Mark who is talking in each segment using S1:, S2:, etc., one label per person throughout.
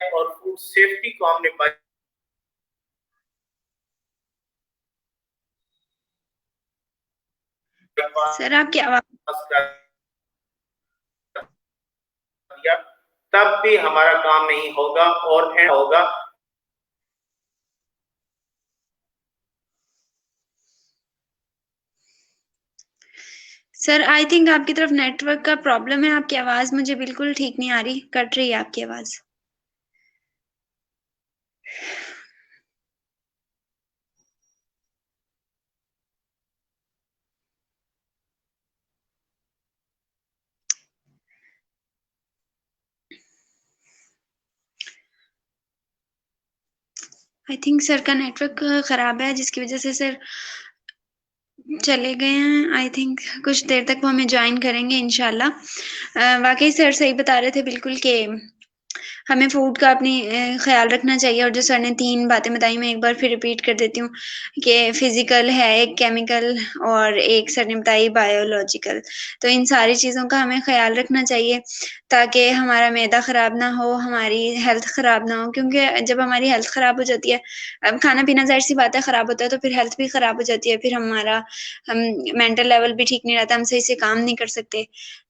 S1: اور food safety کو ہم نے
S2: سر آپ کی آواز
S1: تب بھی ہمارا کام نہیں ہوگا اور ہوگا.
S2: سر آئی تھنک آپ کی طرف نیٹ ورک کا پرابلم ہے. آپ کی آواز مجھے بالکل ٹھیک نہیں آ رہی, کٹ رہی ہے آپ کی آواز. آئی تھنک سر کا نیٹ ورک خراب ہے, جس کی وجہ سے سر چلے گئے ہیں. آئی تھنک کچھ دیر تک وہ ہمیں جوائن کریں گے انشاءاللہ. واقعی سر صحیح بتا رہے تھے بالکل کہ ہمیں فوڈ کا اپنی خیال رکھنا چاہیے. اور جو سر نے 3 باتیں بتائی, میں ایک بار پھر ریپیٹ کر دیتی ہوں کہ فزیکل ہے, ایک کیمیکل, اور ایک سر نے بتائی بایولوجیکل. تو ان ساری چیزوں کا ہمیں خیال رکھنا چاہیے تاکہ ہمارا معدہ خراب نہ ہو, ہماری ہیلتھ خراب نہ ہو. کیونکہ جب ہماری ہیلتھ خراب ہو جاتی ہے, اب کھانا پینا ظاہر سی بات ہے خراب ہوتا ہے, تو پھر ہیلتھ بھی خراب ہو جاتی ہے. پھر ہمارا مینٹل لیول بھی ٹھیک نہیں رہتا, ہم صحیح سے کام نہیں کر سکتے.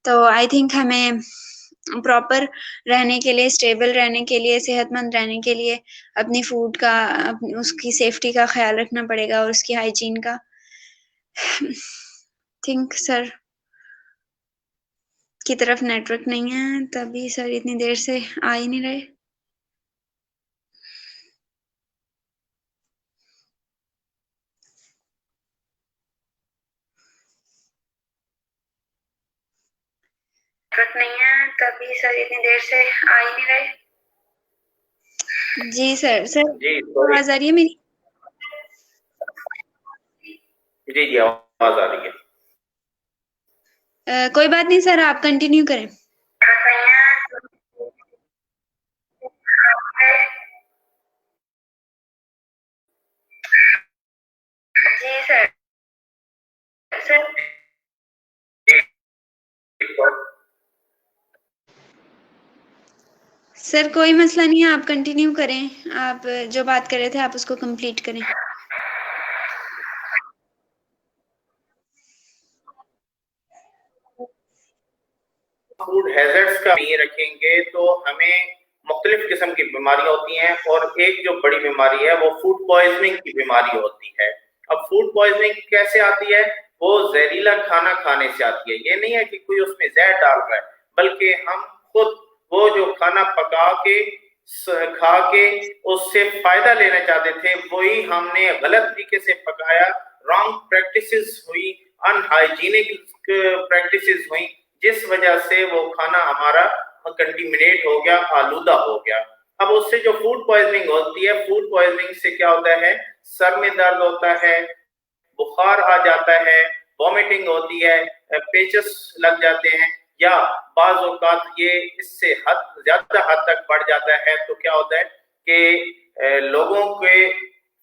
S2: تو آئی تھنک ہمیں پراپر رہنے کے لیے, اسٹیبل رہنے کے لیے, صحت مند رہنے کے لیے اپنی فوڈ کا, اس کی سیفٹی کا خیال رکھنا پڑے گا, اور اس کی ہائیجین کا. تھنک سر کی طرف نیٹ ورک نہیں ہے, تبھی سر اتنی دیر سے آ ہی نہیں رہے. نہیں ہے, تبھی سر اتنی دیر سے آ ہی نہیں رہے. جی سر. سر
S1: جی
S2: آواز آ رہی ہے میری؟
S1: جی آواز آ رہی ہے.
S2: کوئی بات نہیں سر, آپ کنٹینیو کریں. جی سر. سر سر کوئی مسئلہ نہیں ہے, آپ کنٹینیو کریں. آپ جو بات کر رہے تھے آپ اس کو کمپلیٹ کریں.
S1: فوڈ ہیزرڈز کا نہیں رکھیں گے تو ہمیں مختلف قسم کی بیماریاں ہوتی ہیں, اور ایک جو بڑی بیماری ہے وہ فوڈ پوائزننگ کی بیماری ہوتی ہے. اب فوڈ پوائزننگ کیسے آتی ہے؟ وہ زہریلا کھانا کھانے سے آتی ہے. یہ نہیں ہے کہ کوئی اس میں زہر ڈال رہا ہے, بلکہ ہم خود وہ جو کھانا پکا کے کھا کے اس سے فائدہ لینا چاہتے تھے, وہی ہم نے غلط طریقے سے پکایا, رانگ پریکٹسز ہوئی, ان ہائیجینک پریکٹسز ہوئی, جس وجہ سے وہ کھانا ہمارا کنٹیمنیٹ ہو گیا, آلودہ ہو گیا. اب اس سے جو فوڈ پوائزننگ ہوتی ہے, فوڈ پوائزننگ سے کیا ہوتا ہے؟ سر میں درد ہوتا ہے, بخار آ جاتا ہے, وومیٹنگ ہوتی ہے, پیچس لگ جاتے ہیں, یا بعض اوقات یہ اس سے زیادہ حد تک بڑھ جاتا ہے. تو کیا ہوتا ہے کہ لوگوں کے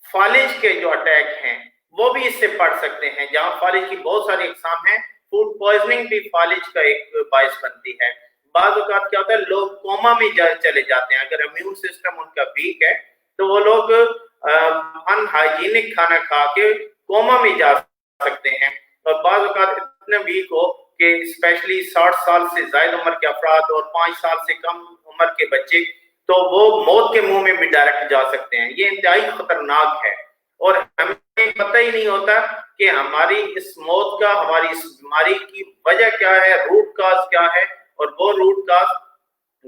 S1: فالج کے جو اٹیک ہیں وہ بھی اس سے پڑ سکتے ہیں. جہاں فالج کی بہت ساری اقسام ہیں, فوڈ پوائزننگ بھی فالج کا ایک باعث بنتی ہے. بعض اوقات کیا ہوتا ہے, لوگ کوما میں چلے جاتے ہیں. اگر امیون سسٹم ان کا ویک ہے تو وہ لوگ ان ہائیجینک کھانا کھا کے کوما میں جا سکتے ہیں. اور بعض اوقات اتنے ویک ہو کہ اسپیشلی 60 سال سے زائد عمر کے افراد اور 5 سال سے کم عمر کے بچے, تو وہ موت کے منہ میں بھی ڈائریکٹ جا سکتے ہیں. یہ انتہائی خطرناک ہے, اور ہمیں پتہ ہی نہیں ہوتا کہ ہماری اس موت کا, ہماری اس بیماری کی وجہ کیا ہے, روٹ کاز کیا ہے. اور وہ روٹ کاز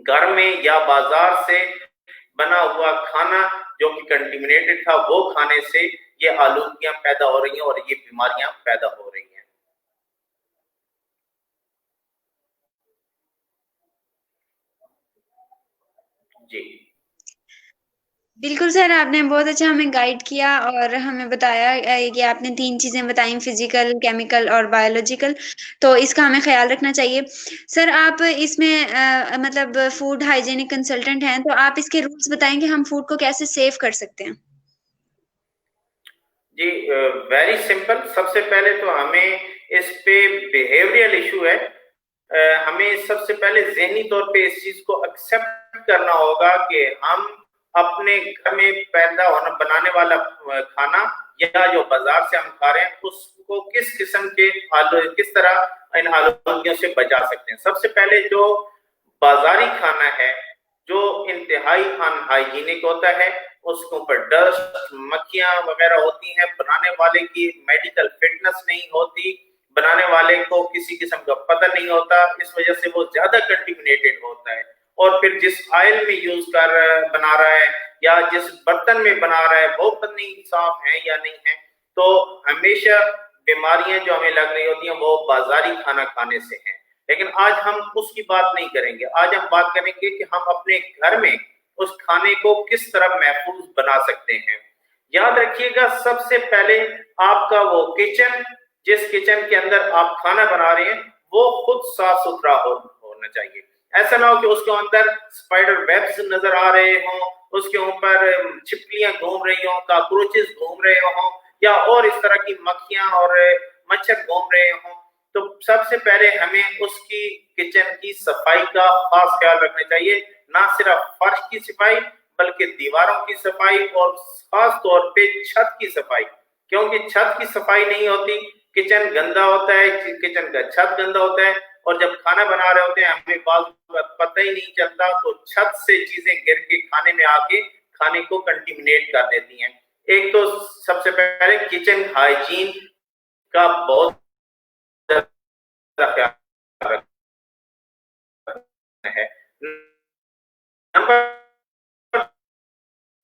S1: گھر میں یا بازار سے بنا ہوا کھانا جو کہ کنٹیمنیٹڈ تھا, وہ کھانے سے یہ آلودگیاں پیدا ہو رہی ہیں اور یہ بیماریاں پیدا ہو رہی ہیں. جی
S2: بالکل سر, آپ نے بہت اچھا ہمیں گائیڈ کیا اور ہمیں بتایا کہ آپ نے 3 چیزیں بتائیں, فزیکل, کیمیکل اور بایولوجیکل. تو اس کا ہمیں خیال رکھنا چاہیے. سر آپ اس میں مطلب فوڈ ہائیجینک کنسلٹنٹ ہیں, تو آپ اس کے رولز بتائیں کہ ہم فوڈ کو کیسے سیو کر سکتے ہیں.
S1: جی ویری سمپل. سب سے پہلے تو ہمیں اس پہ بیہیویئرل ایشو ہے, ہمیں سب سے پہلے ذہنی طور پہ اس چیز کو ایکسپٹ کرنا ہوگا کہ ہم اپنے گھر میں پیدا ہونا بنانے والا کھانا یا جو بازار سے ہم کھا رہے ہیں اس کو کس قسم کے کس طرح ان آلودگیوں سے بچا سکتے ہیں۔ سب سے پہلے جو بازاری کھانا ہے جو انتہائی ان ہائیجینک ہوتا ہے، اس کے اوپر ڈسٹ، مکھیاں وغیرہ ہوتی ہیں، بنانے والے کی میڈیکل فٹنس نہیں ہوتی، بنانے والے کو کسی قسم کا پتہ نہیں ہوتا، اس وجہ سے وہ زیادہ کنٹیمنیٹڈ ہوتا ہے، اور پھر جس آئل میں یوز کر بنا رہا ہے یا جس برتن میں بنا رہا ہے وہ پتہ نہیں صاف ہے یا نہیں ہے، تو ہمیشہ بیماریاں جو ہمیں لگ رہی ہوتی ہیں وہ بازاری کھانا کھانے سے ہیں۔ لیکن آج ہم اس کی بات نہیں کریں گے، آج ہم بات کریں گے کہ ہم اپنے گھر میں اس کھانے کو کس طرح محفوظ بنا سکتے ہیں۔ یاد رکھیے گا سب سے پہلے آپ کا وہ کچن جس کچن کے اندر آپ کھانا بنا رہے ہیں وہ خود صاف ستھرا ہونا چاہیے۔ ایسا نہ ہو کہ اس کے اندر اسپائڈر ویبز نظر آ رہے ہوں، اس کے اوپر چھپکلیاں گھوم رہی ہوں، کاکروچز گھوم رہے ہوں، یا اور اس طرح کی مکھیاں اور مچھر گھوم رہے ہوں۔ تو سب سے پہلے ہمیں اس کی کچن کی صفائی کا خاص خیال رکھنا چاہیے، نہ صرف فرش کی صفائی بلکہ دیواروں کی صفائی اور خاص طور پہ چھت کی صفائی، کیونکہ چھت کی صفائی نہیں ہوتی کچن گندا ہوتا ہے، کچن کا چھت گندا ہوتا ہے، اور جب کھانا بنا رہے ہوتے ہیں ہمیں بعض پتہ ہی نہیں چلتا تو چھت سے چیزیں گر کے کھانے میں آ کے کھانے کو کنٹیمنیٹ کر دیتی ہیں۔ ایک تو سب سے پہلے کچن ہائیجین کا بہت خیال رکھنا ہے۔ نمبر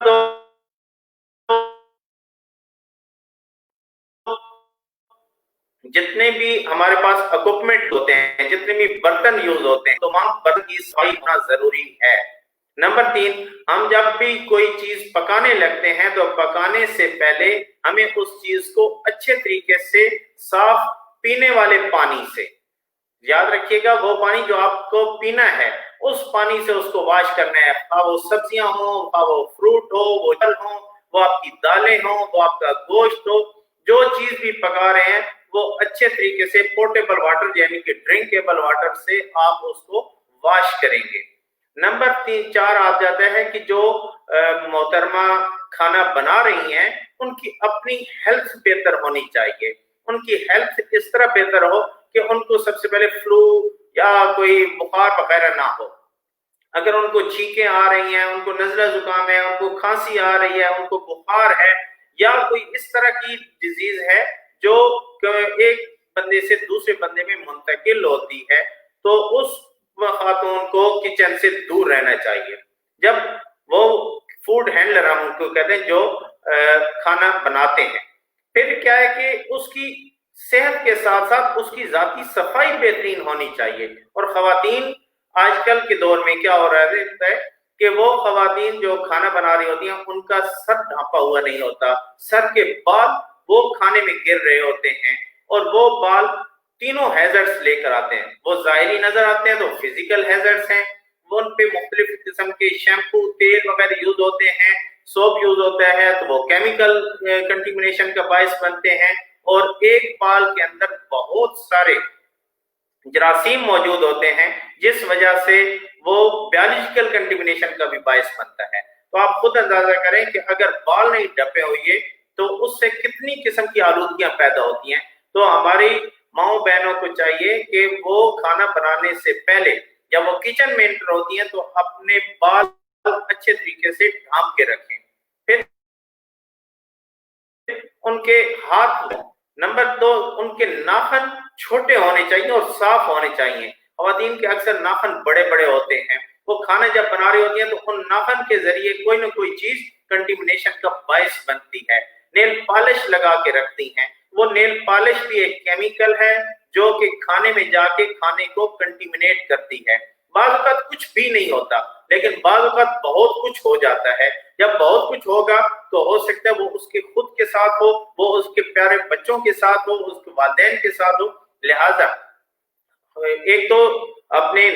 S1: دو، جتنے بھی ہمارے پاس اکوپمنٹ ہوتے ہیں، جتنے بھی برتن یوز ہوتے ہیں، تمام برتن کی صفائی ہونا ضروری ہے۔ نمبر تین، ہم جب بھی کوئی چیز پکانے لگتے ہیں تو پکانے سے پہلے ہمیں اس چیز کو اچھے طریقے سے صاف پینے والے پانی سے، یاد رکھیے گا وہ پانی جو آپ کو پینا ہے اس پانی سے اس کو واش کرنا ہے، خواہ وہ سبزیاں ہوں، خواہ وہ فروٹ ہو، وہ پھل ہوں، وہ آپ کی دالیں ہوں، وہ آپ کا گوشت ہو، جو چیز بھی پکا رہے ہیں وہ اچھے طریقے سے پورٹیبل واٹر یعنی کہ ڈرنکیبل واٹر سے آپ اس کو واش کریں گے۔ نمبر چار آ جاتا ہے کہ جو محترمہ کھانا بنا رہی ہیں ان کی اپنی ہیلتھ بہتر ہونی چاہیے، ان کی ہیلتھ اس طرح بہتر ہو کہ ان کو سب سے پہلے فلو یا کوئی بخار وغیرہ نہ ہو۔ اگر ان کو چھینکیں آ رہی ہیں، ان کو نزلہ زکام ہے، ان کو کھانسی آ رہی ہے، ان کو بخار ہے یا کوئی اس طرح کی ڈیزیز ہے جو ایک بندے سے دوسرے بندے میں منتقل ہوتی ہے، تو اس خاتون کو کچن سے دور رہنا چاہیے۔ جب وہ فوڈ ہینڈلر ہم ان کو کہتے ہیں جو کھانا بناتے ہیں، پھر کیا ہے کہ اس کی صحت کے ساتھ ساتھ اس کی ذاتی صفائی بہترین ہونی چاہیے۔ اور خواتین آج کل کے دور میں کیا ہو رہا ہے کہ وہ خواتین جو کھانا بنا رہی ہوتی ہیں ان کا سر ڈھانپا ہوا نہیں ہوتا، سر کے بال وہ کھانے میں گر رہے ہوتے ہیں، اور وہ بال تینوں ہیزرڈز لے کر آتے ہیں، وہ ظاہری نظر آتے ہیں تو فزیکل ہیزرڈز ہیں، وہ ان پہ مختلف قسم کے شیمپو تیل وغیرہ یوز ہوتے ہیں، سوپ یوز ہوتا ہے تو وہ کیمیکل کنٹیمنیشن کا باعث بنتے ہیں، اور ایک بال کے اندر بہت سارے جراثیم موجود ہوتے ہیں جس وجہ سے وہ بیولوجیکل کنٹیمنیشن کا بھی باعث بنتا ہے۔ تو آپ خود اندازہ کریں کہ اگر بال نہیں ڈھپے ہوئے تو اس سے کتنی قسم کی آلودگیاں پیدا ہوتی ہیں۔ تو ہماری ماؤں بہنوں کو چاہیے کہ وہ کھانا بنانے سے پہلے جب وہ کچن میں انٹر ہوتی ہیں تو اپنے بال اچھے طریقے سے ڈھانپ کے رکھیں، پھر ان کے ہاتھ، نمبر دو ان کے ناخن چھوٹے ہونے چاہیے اور صاف ہونے چاہیے۔ خواتین کے اکثر ناخن بڑے بڑے ہوتے ہیں، وہ کھانا جب بنا رہی ہوتی ہیں تو ان ناخن کے ذریعے کوئی نہ کوئی چیز کنٹیمنیشن کا باعث بنتی ہے۔ نیل پالش لگا کے رکھتی ہیں، وہ نیل پالش بھی ایک کیمیکل ہے جو کہ کھانے میں جا کے کھانے کو کنٹیمنیٹ کرتی ہے۔ بعض اوقات کچھ بھی نہیں ہوتا لیکن بعض اوقات بہت کچھ ہو جاتا ہے۔ جب بہت کچھ ہوگا تو ہو سکتا ہے وہ اس کے خود کے ساتھ ہو، وہ اس کے پیارے بچوں کے ساتھ ہو، اس کے والدین کے ساتھ ہو۔ لہذا ایک تو اپنے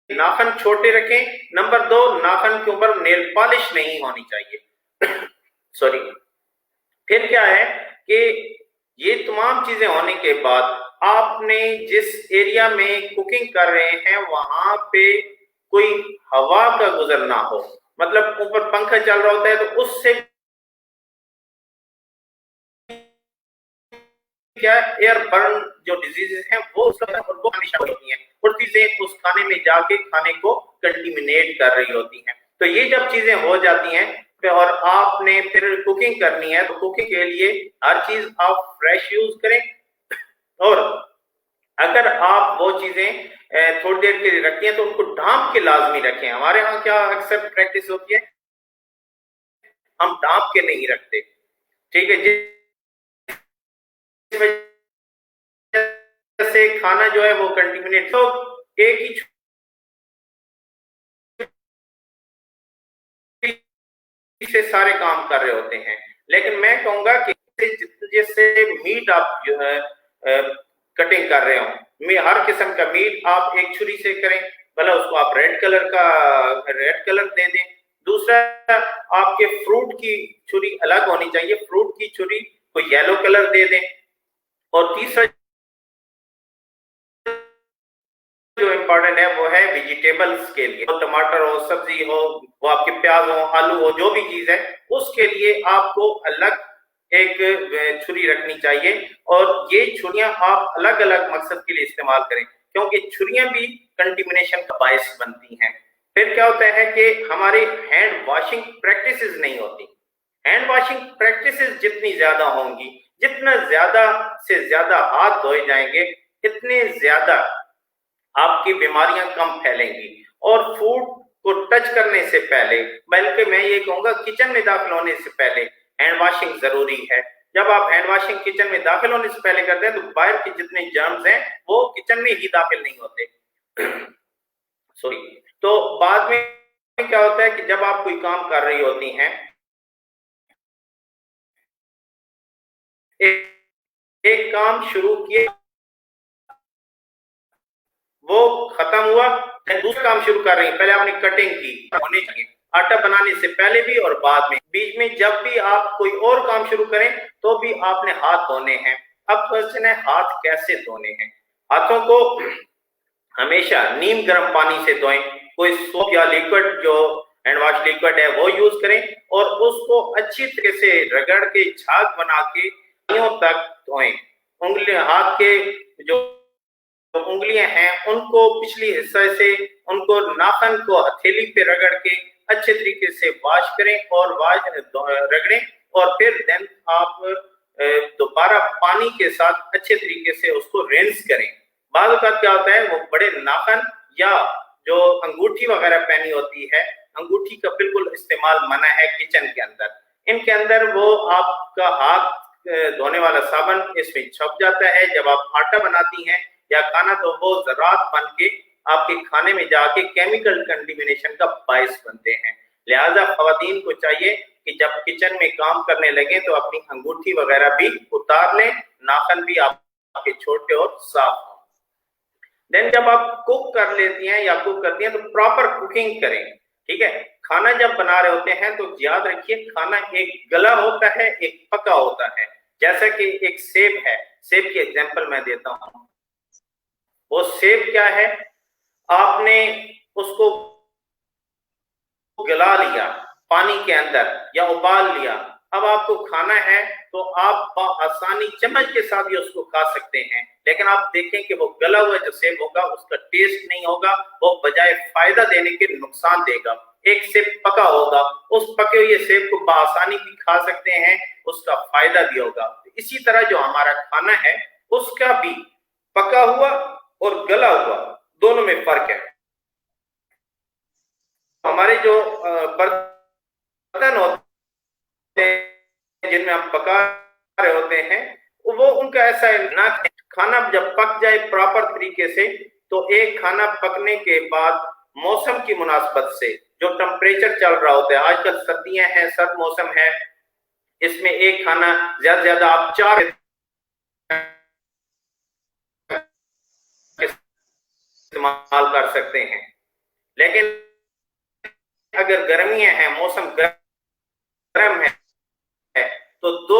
S1: ناخن چھوٹے رکھیں، نمبر دو ناخن کے اوپر نیل پالش نہیں ہونی چاہیے سوری۔ پھر کیا ہے کہ یہ تمام چیزیں ہونے کے بعد آپ نے جس ایریا میں کوکنگ کر رہے ہیں وہاں پہ کوئی ہوا کا گزر نہ ہو، مطلب اوپر پنکھا چل رہا ہوتا ہے تو اس سے کیا ایئر برن جو ڈیزیز ہیں وہ ہمیشہ ہوتی ہیں اور چیزیں اس کھانے میں جا کے کھانے کو کنٹیمنیٹ کر رہی ہوتی ہیں. تو یہ جب چیزیں ہو جاتی ہیں اور آپ نے پھر کوکنگ کرنی ہے تو کوکنگ کے لیے ہر چیز آپ فریش یوز کریں، اور اگر آپ وہ چیزیں تھوڑی دیر کے لیے رکھتی ہیں تو ان کو ڈھانپ کے لازمی رکھیں. ہمارے ہاں کیا اکثر پریکٹس ہوتی ہے، ہم ڈھانپ کے نہیں رکھتے، ٹھیک ہے، جس وجہ سے کھانا جو ہے وہ کنٹیمنیٹ تو ایک ہی سے سارے کام کر رہے ہوتے ہیں. لیکن میں کہوں گا کہ جیسے میٹ آپ جو ہے کٹنگ کر رہے ہوں، ہر قسم کا میٹ آپ ایک چھری سے کریں، بھلا اس کو آپ ریڈ کلر دے دیں. دوسرا، آپ کے فروٹ کی چھری الگ ہونی چاہیے، فروٹ کی چھری کو یلو کلر دے دیں. اور تیسرا جو امپورٹنٹ ہے وہ ہے ویجیٹیبلز کے لیے، ٹماٹر ہو، سبزی ہو، وہ آپ کے پیاز ہو، آلو ہو، جو بھی چیز ہے اس کے لیے آپ کو الگ ایک چھری رکھنی چاہیے. اور یہ چھریاں آپ الگ الگ مقصد کے لیے استعمال کریں، کیونکہ چھریاں بھی کنٹیمنیشن کا باعث بنتی ہیں. پھر کیا ہوتا ہے کہ ہماری ہینڈ واشنگ پریکٹسز نہیں ہوتی. ہینڈ واشنگ پریکٹسز جتنی زیادہ ہوں گی، جتنا زیادہ سے زیادہ ہاتھ دھوئے جائیں گے، اتنے زیادہ آپ کی بیماریاں کم پھیلیں گی. اور فوڈ کو ٹچ کرنے سے پہلے، بلکہ میں یہ کہوں گا کچن میں داخل ہونے سے پہلے ہینڈ واشنگ ضروری ہے. جب آپ ہینڈ واشنگ کچن میں داخل ہونے سے پہلے کرتے ہیں تو باہر کے جتنے جرمز ہیں وہ کچن میں ہی داخل نہیں ہوتے. سوری. تو بعد میں کیا ہوتا ہے کہ جب آپ کوئی کام کر رہی ہوتی ہیں، ایک کام شروع کیے، وہ ختم ہوا، دوسرا کام شروع کر رہی ہیں، پہلے آپ نے کٹنگ کی، ہونے چاہیے آٹا بنانے سے پہلے بھی اور بعد میں. بیچ میں جب بھی آپ کوئی اور کام شروع کریں تو بھی آپ نے ہاتھ دھونے ہیں. اب کوشچن ہے ہاتھ کیسے دھونے ہیں. ہاتھوں کو ہمیشا نیم گرم پانی سے دھوئیں، کوئی سوپ یا لیکوڈ جو ہینڈ واش لیکوڈ ہے وہ یوز کریں، اور اس کو اچھی طرح سے رگڑ کے جھاگ بنا کے انگلیوں تک دھوئیں. ہاتھ کے جو انگلیاں ہیں ان کو پچھلی حصے سے ان کو ناخن کو ہتھیلی پہ رگڑ کے اچھے طریقے سے واش کریں اور رگڑیں، اور پھر دین آپ دوبارہ پانی کے ساتھ اچھے طریقے سے اس کو رینس کریں. بعض اوقات کیا ہوتا ہے وہ بڑے ناخن یا جو انگوٹھی وغیرہ پہنی ہوتی ہے، انگوٹھی کا بالکل استعمال منع ہے کچن کے اندر. ان کے اندر وہ آپ کا ہاتھ دھونے والا صابن اس میں چھپ جاتا ہے. جب آپ آٹا بناتی ہیں یا کھانا، تو وہ ذرات بن کے آپ کے کھانے میں جا کے کیمیکل کنٹیمنیشن کا باعث بنتے ہیں. لہذا خواتین کو چاہیے کہ جب کچن میں کام کرنے لگیں تو اپنی انگوٹھی وغیرہ بھی اتار لیں، ناخن بھی آپ کے چھوٹے اور صاف ہوں. دین جب آپ کوک کر لیتی ہیں یا کوک کرتی ہیں تو پراپر کوکنگ کریں. ٹھیک ہے، کھانا جب بنا رہے ہوتے ہیں تو یاد رکھیے کھانا ایک گلا ہوتا ہے، ایک پکا ہوتا ہے. جیسا کہ ایک سیب ہے، سیب کی ایگزامپل میں دیتا ہوں. وہ سیب کیا ہے، آپ نے اس کو گلا لیا پانی کے اندر یا ابال لیا، اب آپ کو کھانا ہے تو آپ آسانی چمچ کے ساتھ بھی اس کو کھا سکتے ہیں. لیکن آپ دیکھیں کہ وہ گلا ہوا جو سیب ہوگا اس کا ٹیسٹ نہیں ہوگا، وہ بجائے فائدہ دینے کے نقصان دے گا. ایک سیب پکا ہوگا، اس پکے ہوئے سیب کو بآسانی بھی کھا سکتے ہیں، اس کا فائدہ بھی ہوگا. اسی طرح جو ہمارا کھانا ہے اس کا بھی پکا ہوا اور گلا ہوا دونوں میں فرق ہے. ہمارے جو برتن ہوتے ہیں جن میں ہم پکا رہے ہوتے ہیں وہ ان کا ایسا ہے نہ، کھانا جب پک جائے پراپر طریقے سے تو ایک کھانا پکنے کے بعد موسم کی مناسبت سے جو ٹمپریچر چل رہا ہوتا ہے، آج کل سردیاں ہیں، سرد موسم ہے، اس میں ایک کھانا زیادہ سے زیادہ آپ 4 استعمال کر سکتے ہیں. لیکن اگر گرمیاں ہیں، موسم گرم ہے تو 2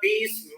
S1: 20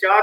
S1: 4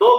S1: 2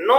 S1: 9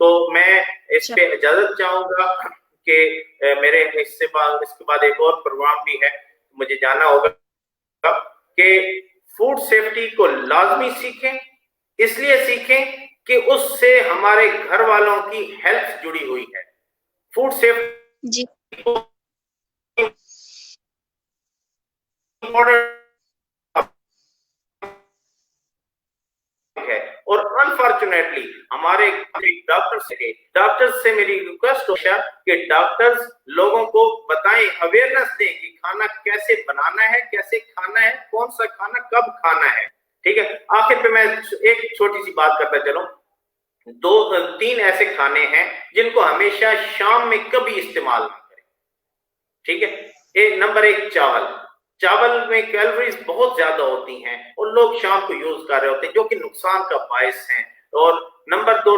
S1: تو میں اس پہ اجازت چاہوں گا کہ میرے اس کے بعد ایک اور پروگرام بھی ہے، مجھے جانا ہوگا کہ فوڈ سیفٹی کو لازمی سیکھیں، اس لیے سیکھیں کہ اس سے ہمارے گھر والوں کی ہیلتھ جڑی ہوئی ہے. فوڈ سیفٹی
S2: جی
S1: ہے، اور انفارچونیٹلی ہمارے ڈاکٹر سے میری ریکویسٹ ہے کہ ڈاکٹرز لوگوں کو بتائیں، اویئرنیس دیں کہ کھانا کیسے بنانا ہے، کیسے کھانا ہے، کون سا کھانا کب کھانا ہے. ٹھیک ہے، آخر پہ میں ایک چھوٹی سی بات کرتا چلوں. 2-3 ایسے کھانے ہیں جن کو ہمیشہ شام میں کبھی استعمال نہ کریں. ٹھیک ہے، نمبر 1 چاول میں کیلوریز بہت زیادہ ہوتی ہیں اور لوگ شام کو یوز کر رہے ہوتے ہیں جو کہ نقصان کا باعث ہیں. اور نمبر 2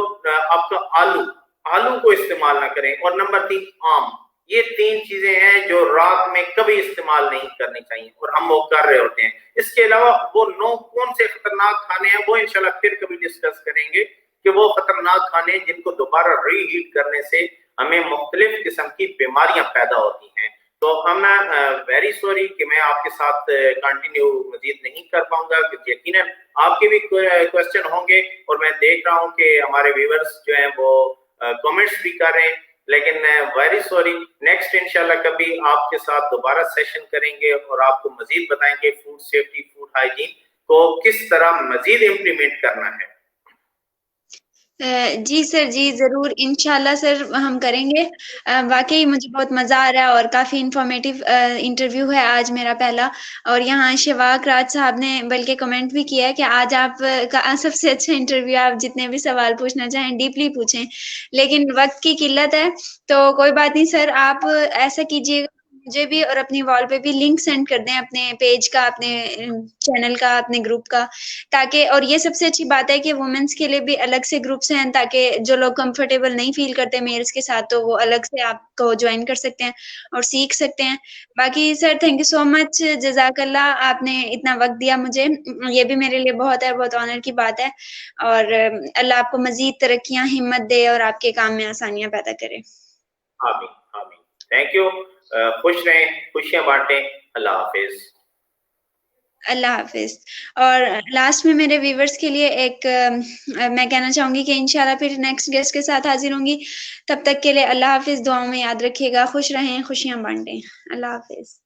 S1: آپ کا آلو کو استعمال نہ کریں. اور نمبر 3 آم. یہ 3 چیزیں ہیں جو رات میں کبھی استعمال نہیں کرنی چاہیے اور ہم وہ کر رہے ہوتے ہیں. اس کے علاوہ وہ کون سے خطرناک کھانے ہیں وہ انشاءاللہ پھر کبھی ڈسکس کریں گے کہ وہ خطرناک کھانے جن کو دوبارہ ری ہیٹ کرنے سے ہمیں مختلف قسم کی بیماریاں پیدا ہوتی ہیں. تو ہم ویری سوری کہ میں آپ کے ساتھ کنٹینیو مزید نہیں کر پاؤں گا، کیونکہ یقیناً آپ کے بھی کوشچن ہوں گے اور میں دیکھ رہا ہوں کہ ہمارے ویورز جو ہیں وہ کمنٹس بھی کر رہے ہیں. لیکن ویری سوری، نیکسٹ انشاءاللہ کبھی آپ کے ساتھ دوبارہ سیشن کریں گے اور آپ کو مزید بتائیں گے فوڈ سیفٹی، فوڈ ہائیجین کو کس طرح مزید امپلیمنٹ کرنا ہے.
S2: جی سر، جی ضرور، انشاءاللہ سر ہم کریں گے. واقعی مجھے بہت مزہ آ رہا ہے اور کافی انفارمیٹیو انٹرویو ہے آج میرا پہلا. اور یہاں شواق راج صاحب نے بلکہ کمنٹ بھی کیا ہے کہ آج آپ کا سب سے اچھا انٹرویو، آپ جتنے بھی سوال پوچھنا چاہیں ڈیپلی پوچھیں، لیکن وقت کی قلت ہے تو کوئی بات نہیں سر. آپ ایسا کیجیے گا، مجھے بھی اور اپنی وال پہ بھی لنک سینڈ کر دیں اپنے پیج کا، اپنے چینل کا، اپنے گروپ کا، تاکہ، اور یہ سب سے اچھی بات ہے کہ وومنس کے لیے بھی الگ سے گروپس ہیں تاکہ جو لوگ کمفرٹیبل نہیں فیل کرتے میلز کے ساتھ تو وہ الگ سے آپ کو جوائن کر سکتے ہیں اور سیکھ سکتے ہیں. باقی سر تھینک یو سو مچ، جزاک اللہ، آپ نے اتنا وقت دیا مجھے، یہ بھی میرے لیے بہت ہے، بہت آنر کی بات ہے. اور اللہ آپ کو مزید ترقیاں، ہمت دے اور آپ کے کام میں آسانیاں پیدا کرے.
S1: آمین آمین. Thank you. خوش رہیں، خوشیاں بانٹیں. اللہ حافظ.
S2: اللہ حافظ. اور لاسٹ میں میرے ویورز کے لیے ایک میں کہنا چاہوں گی کہ انشاءاللہ پھر نیکسٹ گیسٹ کے ساتھ حاضر ہوں گی. تب تک کے لیے اللہ حافظ. دعاؤں میں یاد رکھیے گا. خوش رہیں، خوشیاں بانٹیں. اللہ حافظ.